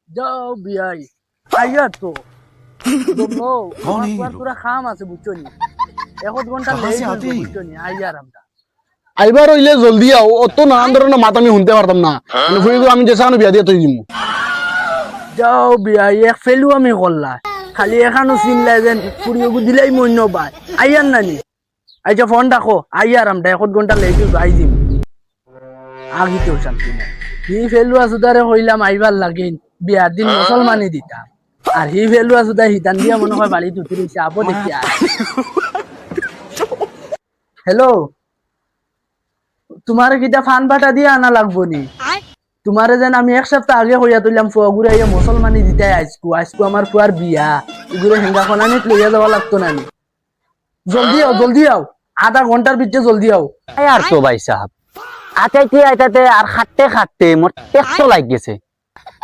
যাও বিয়াই আইয়া তো দমো আমার পুরা খাম আছে বুঝছো নি 1 ঘন্টা লেট হইছে বুঝছো নি আইয়ার আমরা আইবার হইলে জলদি আও অত নানান ধরনের মাত আমি শুনতে পারতাম না মানে ফুইগো আমি যেসানো বিয়া দিয়ে তৈ দিমু যাও বিয়াই এক ফেলু আমি করলা খালি এখানো চিনলাই যেন পুরিও দিলাই মন্য বাই আইয়ার নানি আইজা ফোন রাখো আইয়ার আমরা 1 ঘন্টা লেট হইছে আই দিম আগিতেও শান্তি নাই হি ফেলু আছে তারে হইলাম আইবার লাগিন বিয়ার দিন মুসলমানি দিতাম আর হি ফেলু আছে তাই হিতান দিয়া মনে হয় বাড়ি তুতি রইছে আপো দেখি আর হ্যালো তোমারে কিটা ফান বাটা দিয়া আনা লাগবো নি তোমারে যেন আমি 1 সপ্তাহ আগে হইয়া তুইলাম ফুয়াগুড়া ইয়া মুসলমানি দিতে আজকু আমার ফুয়ার বিয়া এগুলো হেঙ্গা খনানিত লইয়া যাওয়া লাগতো না জলদি আও আধা ঘন্টার ভিতরে জলদি আও আর তো ভাই সাহেব আইতাতে আর খাটতে মোর টেকটো লাগ গেছে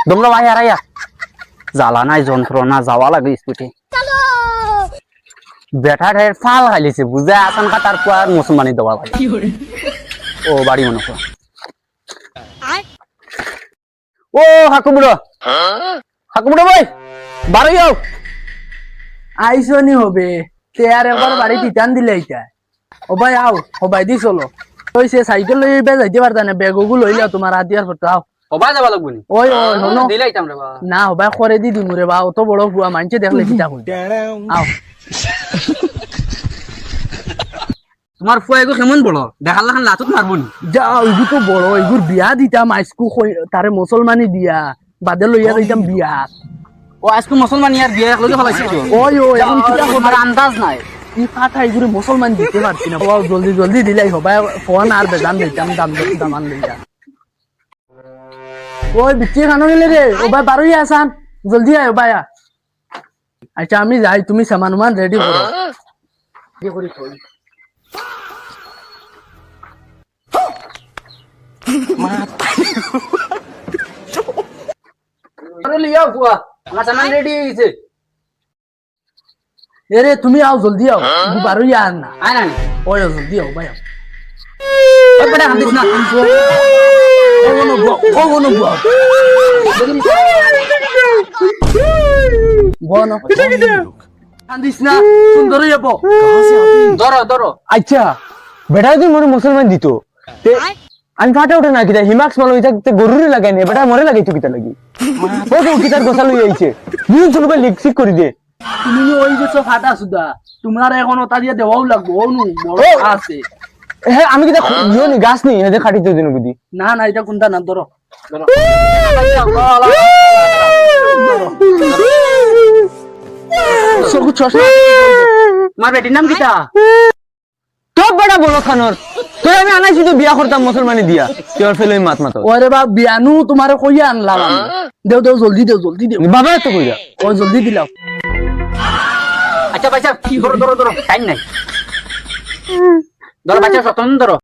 তোমরা ভাই আর আয়া জ্বালা নাই যন্ত্রণা যাওয়া লাগে স্কুটি বেটার হের ফাল খাইলিছে বুঝা আসান কাটার পর মুসলমানি দেওয়া লাগে ও বাড়ি মনে কর ও হাকুমুড়ো ভাই বাড়ি যাও আইসনি হবে তে আর একবার বাড়ি তিতান দিলে এইটা ও ভাই আও ও ভাই দি চলো ওই সে সাইকেল লই যাইতে পারতা না ব্যাগগুলো লইলা তোমার হাতিয়ার ফটো আও ওবা যাবা লাগবো নি ওই হনো দিলাইতাম রে বাবা না ও ভাই করে দি দিমু রে বা অত বড় বুয়া মানছে দেখলে কিটা কই আও তোমার ফুয়া এগো কেমন বড় দেখার লাখান লাতুত মারবো নি যাও এগু তো বড় এগুর বিয়া দিতাম আইসকু তারে মুসলমানি দিয়া বাদে লইয়া যাইতাম বিয়া ও আজকে মুসলমান ইয়ার বিয়ে একলগে ফলাইছি ওই এখন কিটা আমার আন্দাজ নাই ই ফাটা এগুলো মুসলমান দিতে পারছি না বাবা জলদি দিলাই হবাই ফোন আর বেজান দিতাম দামান লইয়া ওই বিচ্ছি খানো গেলে রে ও ভাই বারোই আসান জলদি আয় ভাই আচ্ছা আমি যাই তুমি সামান রেডি করো রেডি করি থই আরে লিয়া ফুয়া আমার সামান রেডি হইছে এরে তুমি আও জলদি আও বারোই আর না আয় না ওই জলদি আও ভাই ওই বেটা হাম দিছ না বনো কান্দিস না সুন্দর যাব ধরো আচ্ছা বেটা যদি মনে মুসলমান দিত তে আমি ফাটা উঠে না কিতা হিমাক্স মালো ইতা গরুরে লাগাই নে বেটা মরে লাগাই তো কিতা লাগি ও তো কিতার গোসা লই আইছে নিউ চলবে লিকসিক করে দে তুমি ওই যে ফাটা সুদা তোমার এখন ওটা দিয়ে দেওয়াও লাগবো ও নু বড় আছে হ্যাঁ আমি কিতা ইও নি গাছ নি এদে খাটিতে দিন বুদি না এটা কোনটা না ধরো সবু চশমা মার বেটির নাম কিতা তো বড় বড় খানর তুই আমি আনাইছি তো বিয়া করতাম মুসলমানি দিয়া তোর ফেলে মাত মাত ওরে বা বিয়ানু তোমারে কইয়া আনলাম আমি দেও জলদি দেও বাবা তো কইরা ও জলদি দিলাও আচ্ছা ভাই সাহেব ধরো টাইম নাই ধরো বাচ্চা সতন ধরো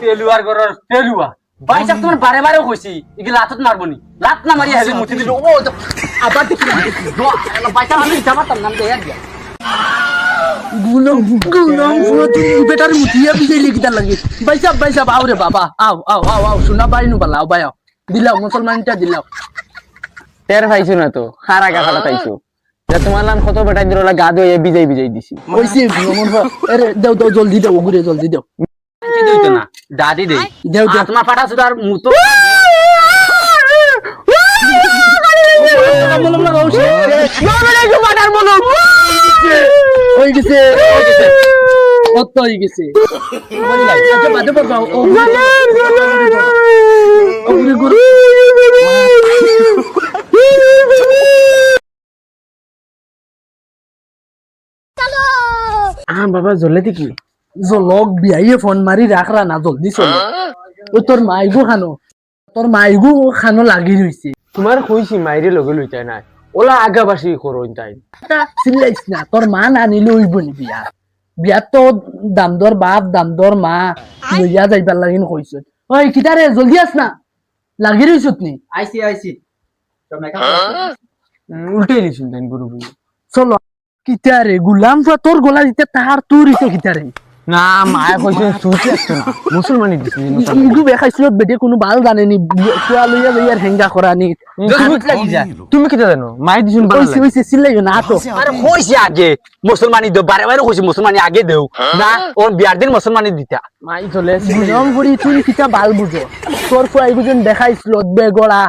তেলুয়ার গরর তেলুয়া ভাই সাহেব তোমার বারে কইছি ইকি লাতত মারবনি লাত না মারি হেলে মুতি দিল ও আবার দেখি ভাই সাহেব আমি জামাতাম নাম দে দিয়া গুলম বেটার মুতিয়া বিজে লিখিতা লাগে ভাই সাহেব আও রে বাবা আও শোনা বাইনু বালা আও ভাই আও দিলাও মুসলমানটা দিলাও তের পাইছো না তো খারা গাছাটা পাইছো তোমার নাম কত বেটা দিল গা ধুয়ে বিজাই দিছি ওইসে মন আরে দেও জলদি দেও ঘুরে জলদি দেও দিইতো না দাদি দেই দেও তোমার ফাটা সুদার মুতো হয়ে গেছে কত হয়ে গেছে আচ্ছা বাদে পড়বা ও গুরু বাবা জ্বলে দেখি জলক বিয়াইয়ে ফোন মারি রাখরা না জলদি চলো ও তোর মাইগু খানো লাগি রইছে তোমার কইছি মাইরে লগে লইতাই নাই ওলা আগাবাসি করুন তাই চিল্লাইস না তোর মা না নিলে হইব নি বিয়া তো দামদর বাপ দামদর মা লইয়া যাইবার লাগিন কইছ ওই কিতারে জলদি আস না লাগি রইছত নি আইছি উল্টে নিছুন তাই গুরু চলো কিতারে গুলাম তোর গোলা দিতে তাহার তোর ইতে কিতারে না মায়ে কইছে সুচ লাগতো না মুসলমানি দিছি ইগু বেখাইছিল বেটে কোনো ভাল জানেনি কুয়া লইয়া যাইয়ার হেঙ্গা করানি তুমি কি জানো মায়ে দিছুন কইছি কইছি চিল্লাইও না তো আরে কইছি আগে মুসলমানি দেও বারে বারে কইছি মুসলমানি আগে দেও না ওর বিয়ার দিন মুসলমানি দিতা মাই চলে বুঝম করি তুই কিতা ভাল বুঝো তোর ফুয়া ইগু যেন দেখাইছিল বেগড়া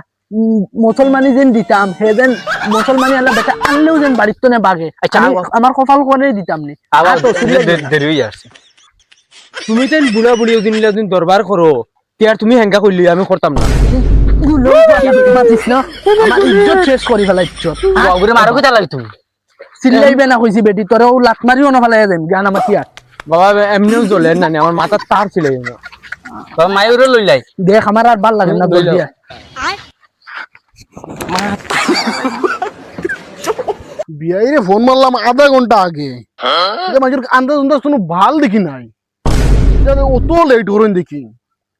মুসলমানি যেন দিতাম হে যেন মুসলমানি আল্লাহ বেটা আনলেও যেন বাড়ির তো না বাগে আচ্ছা, আমি আমার কপাল করে দিতাম নি আবার তো চিল্লাইও না। দেরি হই আসছে তুমি তো বুড়া বুড়ি দিন দরবার করো তিয়ার তুমি হেঙ্গা কইলি আমি করতাম না গুলো মাতিস না আমার ইজ্জত শেষ করি ফেলা ইজ্জত বাবুরে মারো কইতা লাগি তুমি চিল্লাইবে না কইছি বেটি তোরে ও লাত মারিও না ফেলাই যাম গান আমার টিয়া বাবা এমনিও জ্বলে না আমার মাথার তার ছিল বাবা মায়ুরে লই লাই দেখ আমার আর ভাল লাগে না দৌড় দিয়া বিয়াইরে ফোন মারলাম আধা ঘন্টা আগে মাঝের আন্দাজ আন্দাজ কোনো ভাল দেখি নাই অত লেট করেন দেখি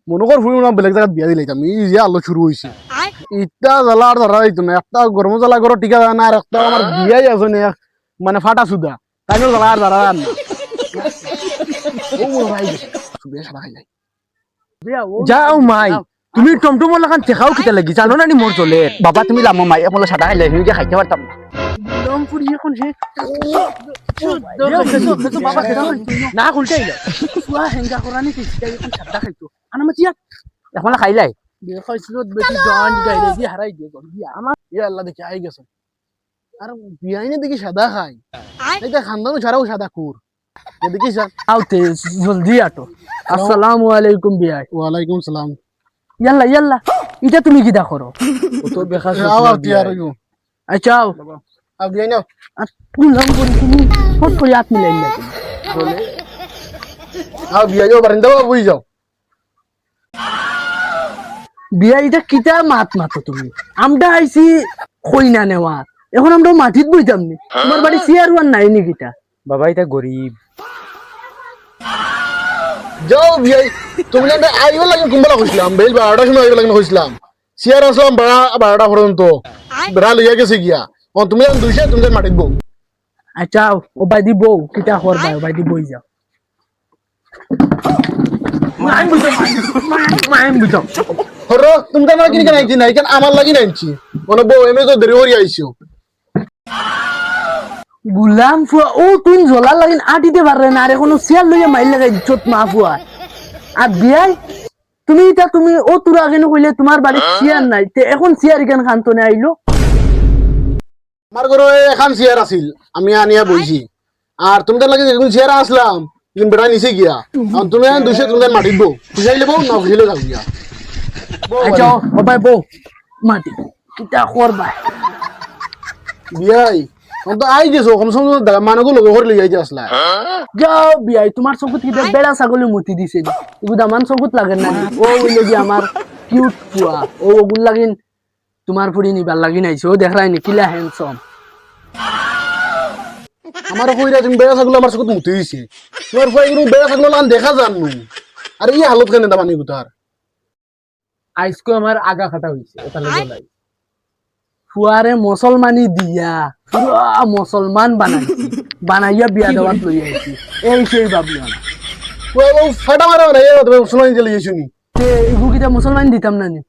মনে কর ফুল না বেলেগ জায়গায় বিয়া দিলাম এই যে আলো শুরু হয়েছে ইটা জ্বালা আর ধরা দিত না একটা গরম জ্বালা করো টিকা যায় না আর একটা আমার বিয়াই আছে না মানে ফাটা সুদা তাই জ্বালা আর ধরা আর না ও মনে হয় বিয়া সাদা খাই যায় যাও মাই তুমি টমটমর লাগান চেখাও কিতা লাগি জানো না নি মোর চলে বাবা তুমি লামো মাই এখন সাদা খাইলে হিউকে খাইতে পারতাম না দম ফুরি এখন হে বাবা না খুলতে আইলো ফুয়া হেঙ্গা করানি কইছি তাই এখন সাদা খাইতো আনা মাতিয়া এখন খাইলাই দেখাইছিল বেটি গান গাইলে দি হারাই দিয়ে গল বিয়া আমার এ আল্লাহ দেখি আই গেছে আর বিয়াইনে দেখি সাদা খাই এটা খানদানো ছাড়াও সাদা কুর দেখি স্যার আউতে জলদি আটো আসসালামু আলাইকুম বিয়াই ওয়ালাইকুম সালাম ইয়াল্লা ইয়াল্লা এটা তুমি কি দা করো তো বেখাস আও তিয়ার ইউ আচ্ছা আও বিয়াই নাও আর কুলাম করি তুমি ফট করে হাত মিলাই না আও বিয়াই যাও বারিন্দা বই যাও বিয়া এটা কিতা মাত মাতো তুমি আমরা আইছি কই না নেওয়া এখন আমরা মাটিত বইতাম নি তোমার বাড়ি চেয়ার ওয়ান নাই নি কিটা বাবা এটা গরিব যাও বিয়াই তুমি না আইও লাগে কুম্বলা কইছিলাম বেল 12টার সময় আইও লাগে কইছিলাম চেয়ার আসলাম 12টা পর্যন্ত বেড়া লইয়া গেছে গিয়া ও তুমি জান 200 তুমি জান মাটিত বউ আচ্ছা ও বাইদি বউ কিটা করবা ও বাইদি বই যাও হরো তুমি জানা কি কেন আইছি না কেন আমার লাগি নাইছি মনে বউ এমে তো দেরি হরি আইছো গুলাম ফুয়া ও তুই জ্বলা লাগিন আটিতে পারে না আর এখনো চেয়ার লইয়া মাইল লাগাই চোট মা ফুয়া আর বিয়াই তুমি এটা তুমি ও তোর আগে কইলে তোমার বাড়ি চেয়ার নাই তে এখন চেয়ার কেন খানতো না আইলো আমার ঘরে এখন চেয়ার আছিল আমি আনিয়া বইছি আর তুমি তো লাগে যখন চেয়ার আসলাম তুমি বেড়া নিছে গিয়া আর তুমি জান 200 তুমি জান মাটিত বউ বুঝাইলে বউ না বুঝাইলে যাও গিয়া আচ্ছা ও বাই বউ মাটি কিটা করবা বিয়াই অন্ত আই গেছো কমসম মানুষ লগে করে লই যাইতে আসলা যাও বিয়াই তোমার চকুত কিটা বেড়া ছাগলে মুতি দিছে এগুলো আমার চকুত লাগে না ও ওইলে যে আমার কিউট ফুয়া ও ওগুল লাগিন তোমার ফুড়ি নিবার লাগি নাইছে ও দেখলাই নি কিলা হ্যান্ডসাম আমার কইরা তুমি বেড়া ছাগল আমার চকুত মুতি দিছে তোমার ফুয়া এগুলো বেড়া ছাগল লান দেখা জাননু আর এই হালত কেন দামানি গুতার আইসকো আমার আগা খাটা হইছে এটা লাগে লাই ফুয়ারে মুসলমানি দিয়া পুরা মুসলমান বানাইয়া বিয়া দেওয়াত লই আইছি এই সেই ভাবলাম ও ফাটা মারা না এই তুমি শুনাই চলে যাইছনি তে ইগু কিটা মুসলমান দিতাম না নি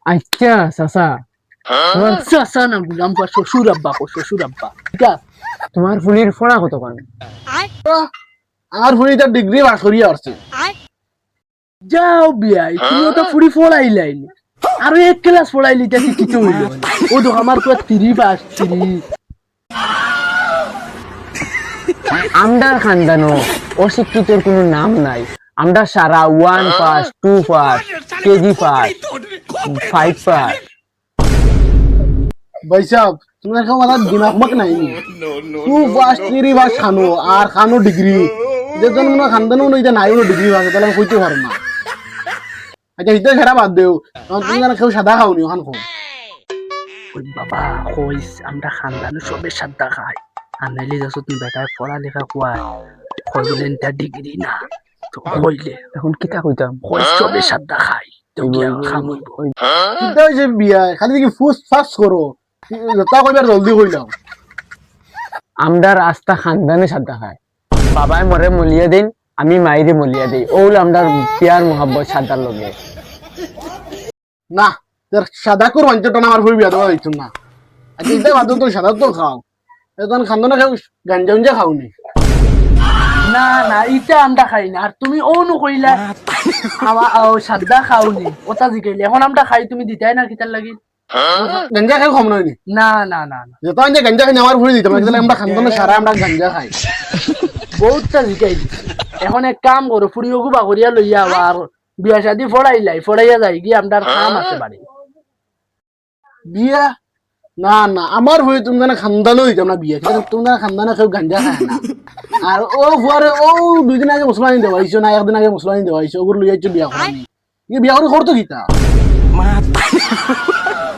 আচ্ছা চাচা সাসা না গুলাম পা শ্বশুর আব্বা কো শ্বশুর আব্বা ঠিক আছে তোমার ফুলির ফোড়া কত কান আমার ফুড়িটা ডিগ্রি পাস করিয়া আসছে যাও বিয়াই তুমি তো ফুড়ি ফোড়াইলাই আরো এক ক্লাস ফোড়াইলি তা কিছু হইল ও তো আমার তো 3 পাস 3 আমদার খানদানো অশিক্ষিতর কোনো নাম নাই আমরা সারা 1 pass 2 pass KG pass 5 pass ভাই সাহেব তোমার খাও মাথা দিমাগ মক নাই নি তু পাস 3 পাস খানো আর খানো ডিগ্রি যেজন মনে খানদানো নইতা নাই ও ডিগ্রি পাস তাহলে কইতে পারো না আচ্ছা হিতে খেরা বাদ দেও তুমি জানা কেউ সাদা খাওনি ওখান খাও ওই বাবা কইস আমরা খানদানে সবে সাদা খাই আর নাইলে যাস তুমি বেটায় পড়ালেখা কোয়ায় কই বলেন তা ডিগ্রি না তো কইলে এখন কিতা কইতাম কইস সবে সাদা খাই তো গিয়া খামুই কিতা হইছে বিয়া খালি দেখি ফুস ফাস করো তা কইবার জলদি কইলাম আমদার আস্তা খানদানে সাদা খায় বাবাই মরে মলিয়ে দিন আমি মাইরে মলিয়া দেই ওল আমরা পিয়ার মোহাব্বত সাদার লগে না তোর সাদা কর অঞ্চলটা আমার ফুল বিয়া দেওয়া হইতো না আচ্ছা এটা বাদ তো সাদা তো খাও এখন খান্দো না খাও গাঞ্জা উঞ্জা খাওনি না না ইটা আমরা খাই না আর তুমি ও নু কইলা আমার সাদা খাওনি ওটা জিকাইলে এখন আমরা খাই তুমি দিতাই না কিতার লাগি গাঞ্জা খাই কম নয় না না না না যেত আনছে গাঞ্জা খাই আমার ফুল দিতাম না আমরা খান্দো না সারা আমরা গাঞ্জা খাই বহুতটা জিকাই দিছি এখন এক কাম করো ফুড়িও গুবা করিয়া লইয়া আর বিয়া শাদি ফড়াইয়া যাই গিয়ে আমরা কাম আছে বাড়ি বিয়া না না আমার হয়ে তুমি জানা খানদানো দিতাম না বিয়া কিন্তু তুমি জানা খানদানা কেউ গাঞ্জা খায় না আর ও ফুয়ারে ও দুদিন আগে মুসলমানি দেওয়াইছো না একদিন আগে মুসলমানি দেওয়াইছো ওগুলো লইয়াছো বিয়া করানি বিয়া করে করতো কিতা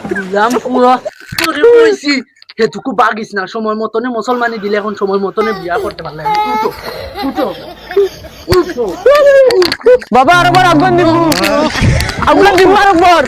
বুঝলাম পুরো করে কইছি হেতুকু বাগিস না সময় মতনে মুসলমানি দিলে এখন সময় মতনে বিয়া করতে পারলে উঠো উঠো উঠো বাবা আরেকবার আগুন দিব আগুন দিব আরেকবার